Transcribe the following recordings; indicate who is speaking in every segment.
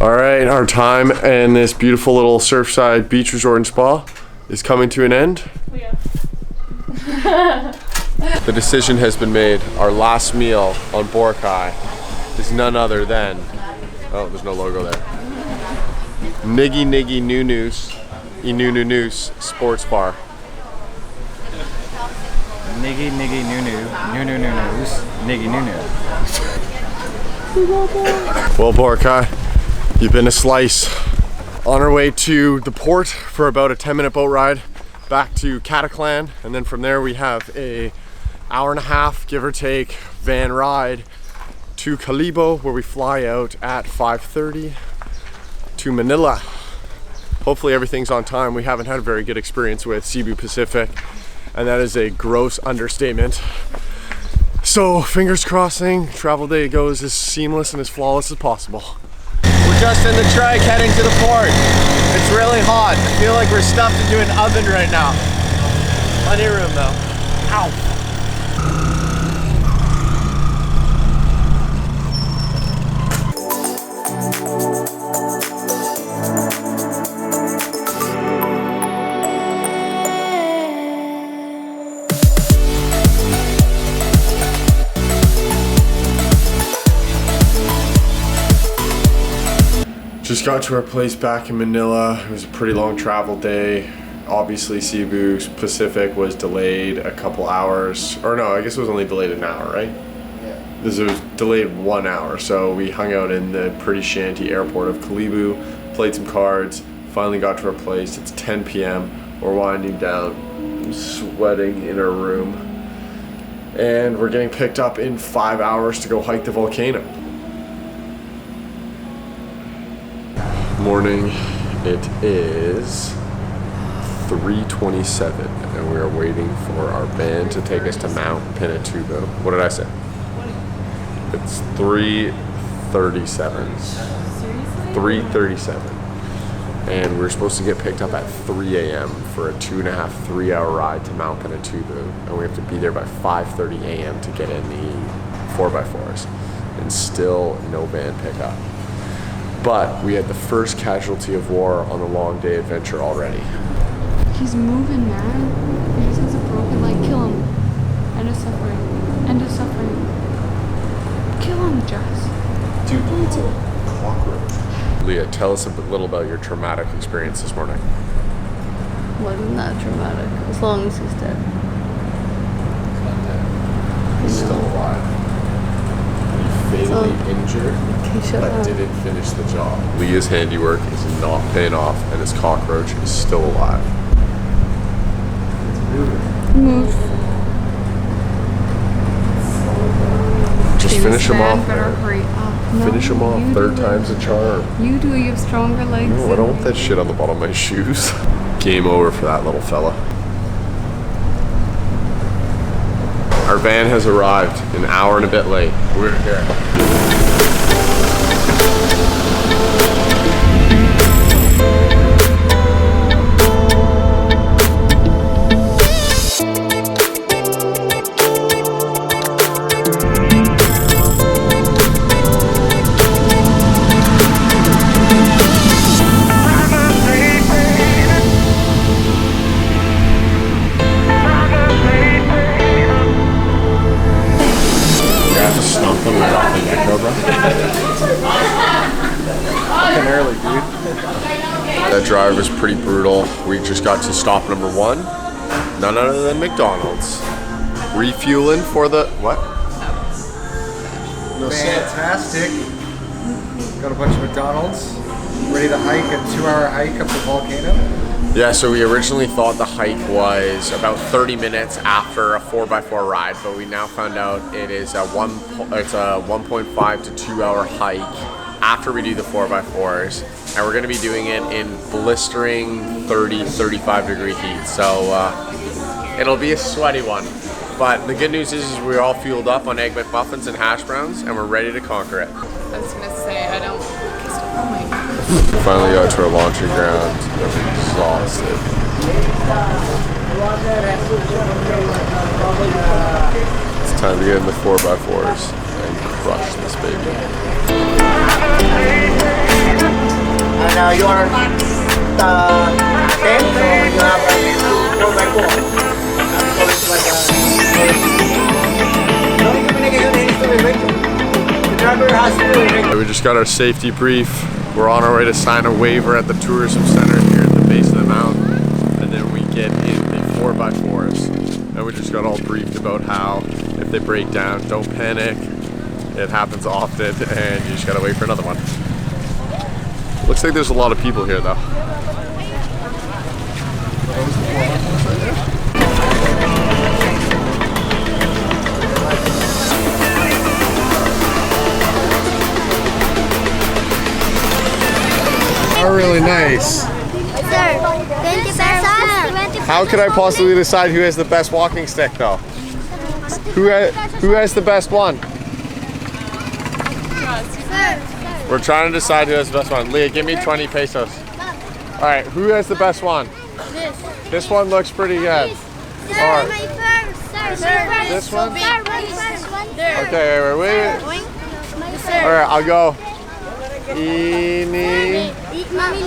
Speaker 1: All right, our time in this beautiful little surfside beach resort and spa is coming to an end.
Speaker 2: Yeah.
Speaker 1: The decision has been made. Our last meal on Boracay is none other than, oh, there's no logo there. Niggy Niggy Noo Noos Sports Bar.
Speaker 3: Niggy Niggy Noo Noos Niggy Noo Noo.
Speaker 1: Well, Boracay, you've been a slice. On our way to the port for about a 10-minute boat ride back to Cataclan, and then from there we have a hour and a half, give or take, van ride to Calibo, where we fly out at 5:30 to Manila. Hopefully everything's on time. We haven't had a very good experience with Cebu Pacific, and that is a gross understatement. So fingers crossing, travel day goes as seamless and as flawless as possible.
Speaker 4: We're just in the trike heading to the port. It's really hot. I feel like we're stuffed into an oven right now. Plenty of room though. Ow.
Speaker 1: Just got to our place back in Manila. It was a pretty long travel day. Obviously Cebu Pacific was delayed a couple hours, or no, I guess it was only delayed an hour, right? Yeah. This was delayed 1 hour, so we hung out in the pretty shanty airport of Calibo, played some cards, finally got to our place. It's 10 p.m. We're winding down, I'm sweating in our room, and we're getting picked up in 5 hours to go hike the volcano. Morning, it is 3:27 and we are waiting for our van to take us to Mount Pinatubo. What did I say? It's 3:37.
Speaker 2: Seriously?
Speaker 1: 3:37. And we're supposed to get picked up at 3 a.m. for a 2.5-3 hour ride to Mount Pinatubo, and we have to be there by 5:30 a.m. to get in the 4x4s, and still no van pickup. But we had the first casualty of war on the long day adventure already.
Speaker 2: He's moving, man. He just has a broken leg. Kill him. End of suffering. End of suffering. Kill him, Jess.
Speaker 1: Dude, it's a cockroach. Leah, tell us a little about your traumatic experience this morning.
Speaker 2: Wasn't that traumatic? As long as he's dead.
Speaker 1: He's still alive. Fatally injured, but didn't finish the job. Leah's handiwork is not paying off, and his cockroach is still alive.
Speaker 2: Move.
Speaker 1: Just finish him off.
Speaker 2: Better hurry up. No,
Speaker 1: finish him off. Third time's a charm.
Speaker 2: You do. You have stronger legs.
Speaker 1: No, I don't want that shit on the bottom of my shoes. Game over for that little fella. Our van has arrived, an hour and a bit late. We're here.
Speaker 4: Fucking early, dude.
Speaker 1: That drive was pretty brutal. We just got to stop number 1. None other than McDonald's. Refueling for the, what?
Speaker 4: No, fantastic. Got a bunch of McDonald's. Ready to hike a 2-hour hike up the volcano.
Speaker 1: Yeah, so we originally thought the hike was about 30 minutes after a 4x4 ride, but we now found out it's a 1.5 to 2 hour hike after we do the 4x4s, and we're going to be doing it in blistering 30-35 degree heat, so it'll be a sweaty one. But the good news is we're all fueled up on Egg McMuffins and hash browns, and we're ready to conquer it.
Speaker 2: I was gonna say I don't. Oh my God.
Speaker 1: Finally got to our launching ground. I'm exhausted. It's time to get in the 4x4s and crush this baby. We just got our safety brief. We're on our way to sign a waiver at the tourism center here at the base of the mountain, and then we get in the 4x4s. And we just got all briefed about how if they break down, don't panic. It happens often, and you just gotta wait for another one. Looks like there's a lot of people here, though. Are really nice. How could I possibly decide who has the best walking stick, though? Who has the best one? We're trying to decide who has the best one. Leah, give me 20 pesos. All right, who has the best one? This one looks pretty good. All right. This one? Okay, wait. All right, I'll go. Ini. Mine.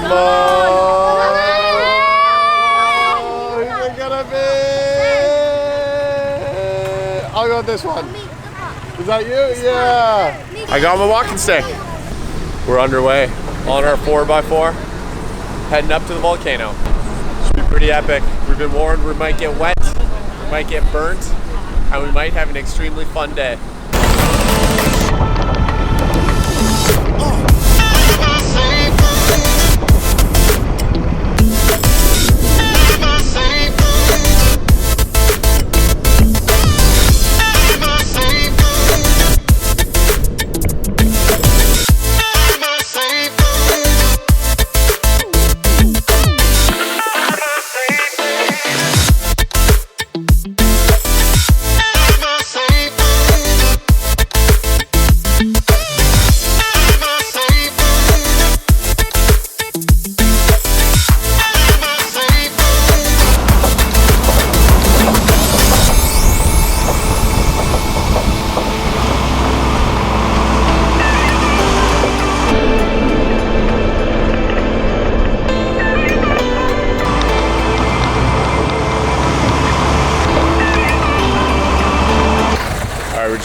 Speaker 1: Mo. Who's it gonna be? I'll go with this one. Is that you? Yeah. I got my walking stick. We're underway on our 4x4, heading up to the volcano. Should be pretty epic. We've been warned we might get wet, we might get burnt, and we might have an extremely fun day.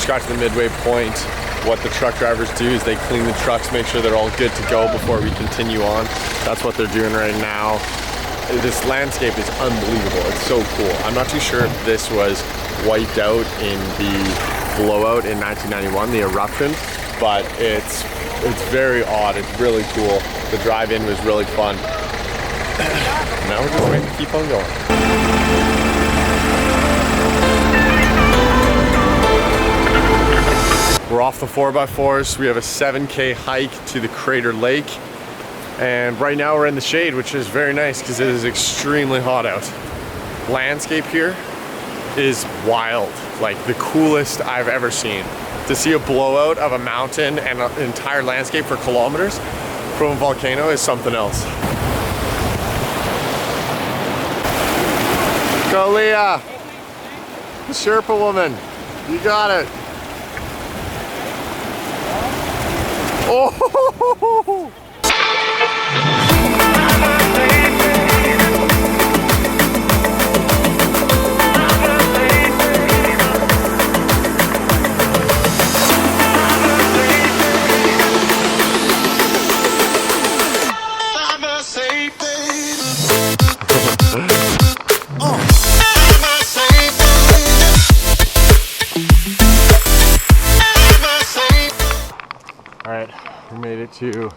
Speaker 1: Got to the midway point. What the truck drivers do is they clean the trucks, make sure they're all good to go before we continue on. That's what they're doing right now. This landscape is unbelievable. It's so cool. I'm not too sure if this was wiped out in the blowout in 1991, the eruption, but it's very odd. It's really cool. The drive-in was really fun. Now we're just waiting to keep on going. We're off the 4x4s. We have a 7K hike to the crater lake. And right now we're in the shade, which is very nice because it is extremely hot out. Landscape here is wild, like the coolest I've ever seen. To see a blowout of a mountain and an entire landscape for kilometers from a volcano is something else. Go Leah! The Sherpa woman, you got it. Oh! Alright, we made it to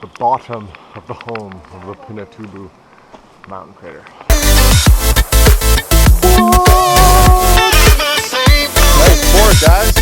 Speaker 1: the bottom of the home of the Pinatubo mountain crater. Nice sport, guys!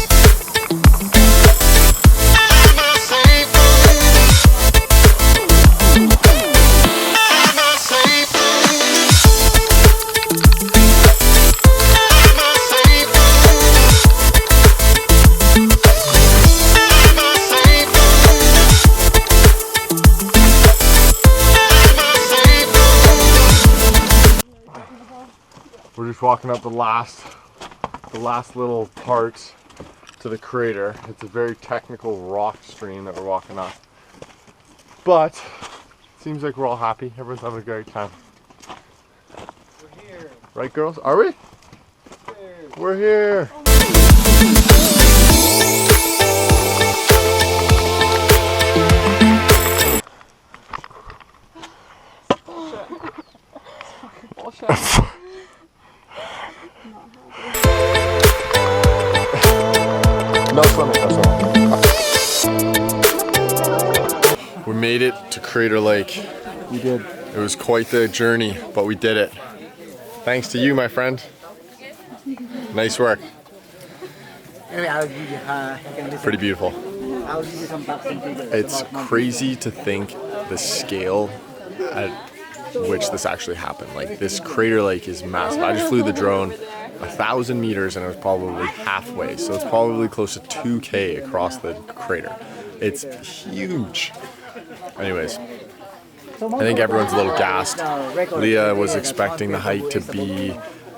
Speaker 1: We're just walking up the last little part to the crater. It's a very technical rock stream that we're walking up. But it seems like we're all happy. Everyone's having a great time.
Speaker 4: We're here.
Speaker 1: Right, girls? Are we? We're here. No swimming, no swimming. We made it to Crater Lake.
Speaker 3: You did.
Speaker 1: It was quite the journey, but we did it. Thanks to you, my friend. Nice work. Pretty beautiful. It's crazy to think the scale at which this actually happened. Like, this Crater Lake is massive. I just flew the drone 1,000 meters and it was probably halfway, so it's probably close to 2K across the crater. It's huge. Anyways, I think everyone's a little gassed. Leah was expecting the hike to be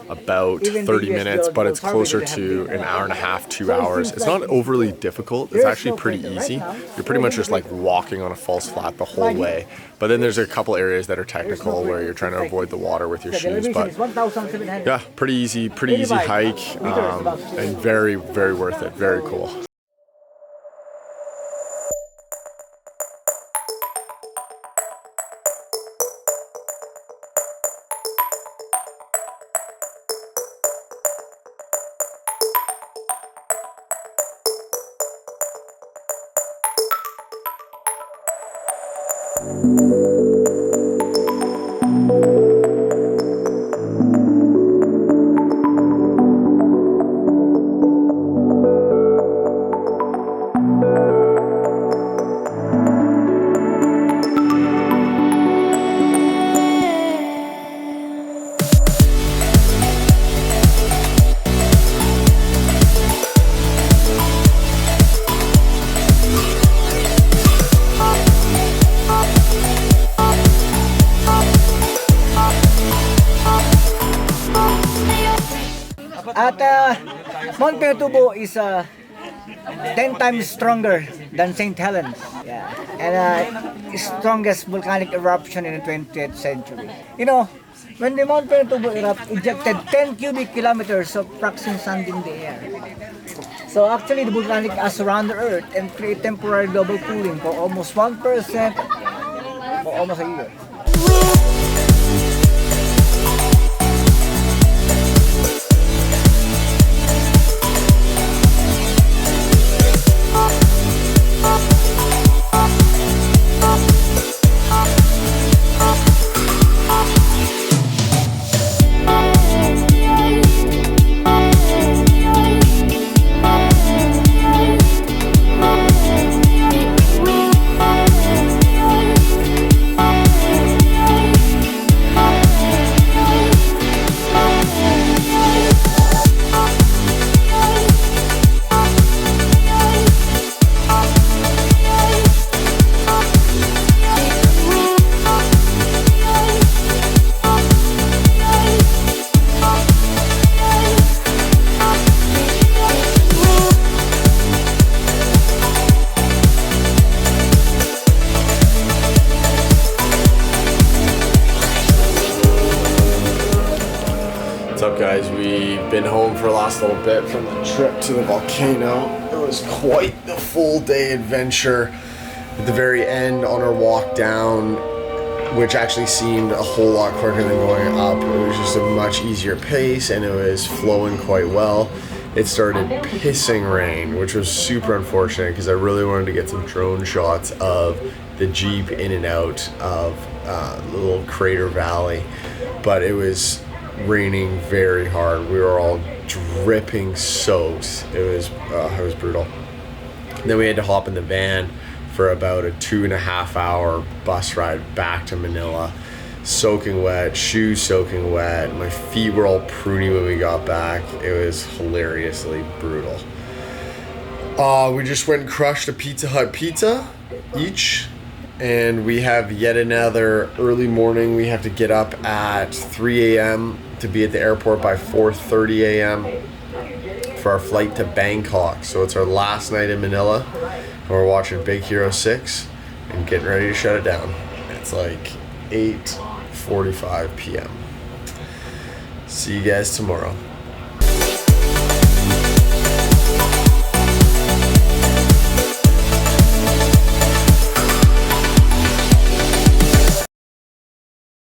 Speaker 1: about 30 minutes, but it's closer to an hour and a half, 2 hours. It's not overly difficult. It's actually pretty easy. You're pretty much just like walking on a false flat the whole way. But then there's a couple areas that are technical where you're trying to avoid the water with your shoes. But yeah, pretty easy hike, and very, very worth it. Very cool.
Speaker 5: Mount Pinatubo is 10 times stronger than St. Helens. Yeah. And strongest volcanic eruption in the 20th century. You know, when the Mount Pinatubo erupted, ejected 10 cubic kilometers of fractional sand in the air. So actually the volcanic has surrounded the earth and create temporary global cooling for almost 1% for almost a year.
Speaker 1: What's up, guys? We've been home for the last little bit from the trip to the volcano. It was quite the full day adventure. At the very end, on our walk down, which actually seemed a whole lot quicker than going up, it was just a much easier pace and it was flowing quite well. It started pissing rain, which was super unfortunate because I really wanted to get some drone shots of the Jeep in and out of the little crater valley, but it was raining very hard. We were all dripping soaked. It was brutal. And then we had to hop in the van for about a 2.5 hour bus ride back to Manila, soaking wet, shoes soaking wet. My feet were all pruny when we got back. It was hilariously brutal. We just went and crushed a Pizza Hut pizza each, and we have yet another early morning. We have to get up at 3 a.m. to be at the airport by 4:30 a.m. for our flight to Bangkok. So it's our last night in Manila, and we're watching Big Hero 6 and getting ready to shut it down. It's like 8:45 p.m. See you guys tomorrow.